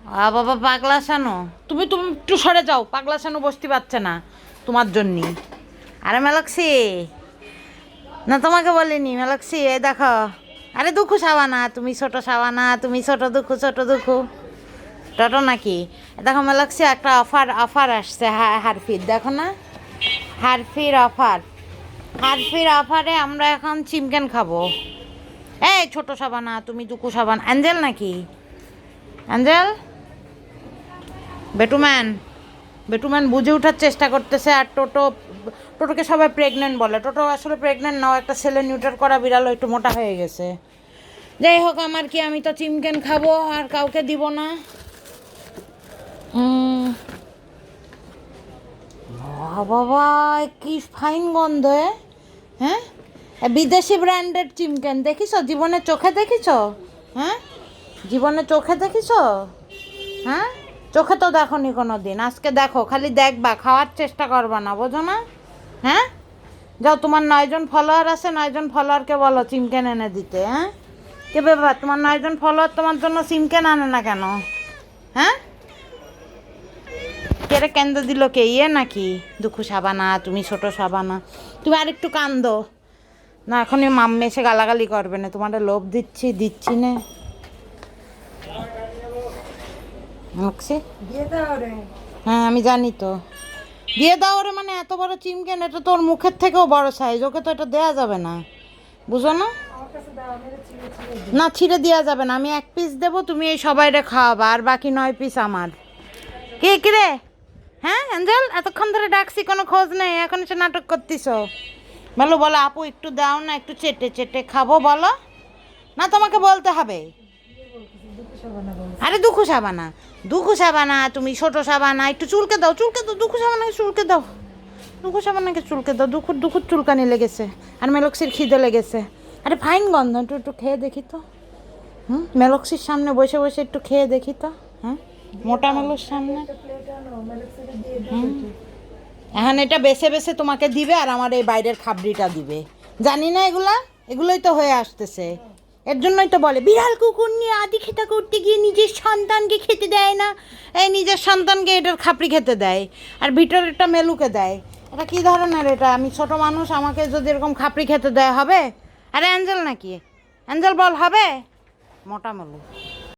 বাবা পাগলা শানু, তুমি তুমি একটু সরে যাও, পাগলা শানু বসতে পারছে না তোমার জন্যে। আরে মেলাক্সি, না তোমাকে বলিনি মেলাক্সি, এই দেখো। আরে দুঃখু সাবানা, তুমি ছোট সাবানা, তুমি ছোট দুঃখু, ছোট দুঃখু টোটো নাকি? দেখো মেলাক্সি, একটা অফার অফার আসছে হারফির, দেখো না, হারফির অফার। হারফির অফারে আমরা এখন চিমকেন খাবো। এই ছোট সাবানা, তুমি দুঃখু সাবান, অ্যাঞ্জেল নাকি? অ্যাঞ্জেল, বেটুম্যান, বেটুম্যান বুঝে ওঠার চেষ্টা করতেছে। আর টোটো, টোটোকে সবাই প্রেগনেন্ট বলে, টোটো আসলে প্রেগনেন্ট নাও, একটা ছেলে নিউটার করা বিড়ালও একটু মোটা হয়ে গেছে। যাই হোক, আমার কি, আমি তো চিমকেন খাবো আর কাউকে দিব না। বাবা, কি ফাইন গন্ধ! হ্যাঁ, বিদেশি ব্র্যান্ডের চিমকেন দেখিস, জীবনে চোখে দেখিস? হ্যাঁ, জীবনে চোখে দেখিস? হ্যাঁ, চোখে তো দেখোনি কোনো দিন, আজকে দেখো, খালি দেখবা, খাওয়ার চেষ্টা করবা না, বোঝো না? হ্যাঁ, যাও, তোমার 9 জন ফলোয়ার আছে, 9 জন ফলোয়ারকে বলো চিমকেন এনে দিতে। হ্যাঁ, কে ব্যাপার, তোমার 9 জন ফলোয়ার তোমার জন্য চিমকেন আনে না কেন? হ্যাঁ, কেড়ে কেন্দ্র দিল কে, ইয়ে নাকি? দুঃখু সাবানা, তুমি ছোট সাবানা, তুমি আরেকটু কান্দো না, এখনই মাম্মি এসে গালাগালি করবে না, তোমাদের লোভ দিচ্ছি দিচ্ছি না। হ্যাঁ, আমি জানি তো। দিয়ে দাও ওরে, মানে এত বড় চিমকেন, এটা তোর মুখের থেকেও বড় সাইজ, ওকে তো এটা দেয়া যাবে না, বুঝো না? না, ছিঁড়ে দেওয়া যাবে না, আমি 1 পিস দেবো, তুমি এই সবাইরে খাওয়াবা, আর বাকি 9 পিস আমার। কে কিরে? হ্যাঁ অ্যাঞ্জেল, এতক্ষণ ধরে ডাকছি, কোনো খোঁজ নেই, এখন এসে নাটক করতিস? বলো বলো, আপু একটু দাও না, একটু চেটে চেটে খাবো, বলো না, তোমাকে বলতে হবে। আরে দুঃখু সাবানা, দুঃখু সাবানা, তুমি ছোট সাবানা, একটু চুলকে দাও, চুলকে দাও, দুঃখু সাবানাকে চুলকে দাও, দুঃখু সাবানাকে চুলকে দাও, দুঃখুর দুঃখুর চুলকানি লেগেছে, আর মেলক্সির খিদে লেগেছে। আরে ফাইন গন্ধ, একটু একটু খেয়ে দেখি তো। মেলক্সির সামনে বসে বসে একটু খেয়ে দেখি তো। হ্যাঁ, মোটা মেলোর সামনে। এখন এটা বেছে বেছে তোমাকে দিবে, আর আমার এই বাইরের খাবড়িটা দিবে, জানি না এগুলা, এগুলোই তো হয়ে আসতেছে। এর জন্যই তো বলে, বিড়াল কুকুর নিয়ে আদি খেতা করতে গিয়ে নিজের সন্তানকে খেতে দেয় না, এই নিজের সন্তানকে এটার খাপড়ি খেতে দেয়, আর ভিতরেরটা মেলুকে দেয়। এটা কী ধরনের? এটা আমি ছোট মানুষ, আমাকে যদি এরকম খাপড়ি খেতে দেয় হবে? আরে অ্যাঞ্জেল নাকি? অ্যাঞ্জেল বল, হবে? মোটা মেলু।